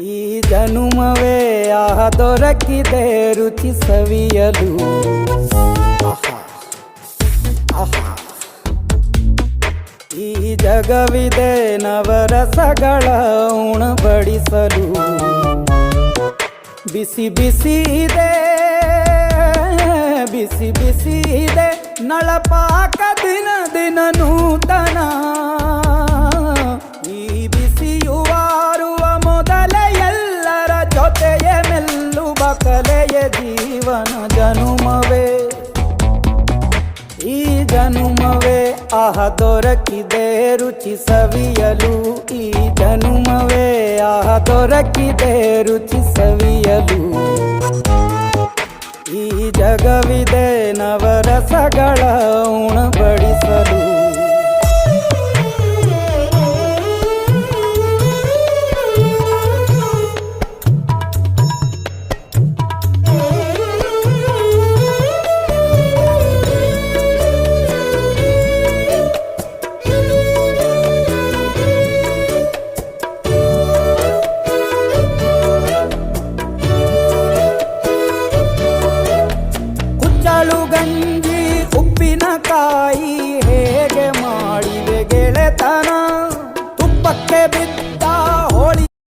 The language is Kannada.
ಈ ಜನುಮವೇ ಆಹ ದೊರಕಿದೆ ರುಚಿ ಸವಿಯಲು. ಈ ಜಗವಿದೆ ನವರಸಗಳ ಉಣಬಡಿಸಲು. ಬಿಸಿ ಬಿಸಿ ಇದೆ, ಬಿಸಿ ಬಿಸಿ ಇದೆ ನಳಪಾಕ ದಿನ ದಿನ ನೂತನ. ಈ ಬಿಸಿಯುವಾರುವ ಮೊದಲೇ ಎಲ್ಲರ ಜೊತೆಯೇ ಮೆಲ್ಲುವ ಕಲೆಯ ಜೀವನ ಜನುಮವೇ. ಈ ಜನುಮವೇ ಆಹ ದೊರಕಿದೆ ರುಚಿ ಸವಿಯಲು. ಈ ಜನುಮವೇ ಆಹ ದೊರಕಿದೆ ರುಚಿ ಸವಿಯಲು. ಈ ಜಗವಿದೆ ನವರಸಗಳ ಉಣಬಡಿಸಲು.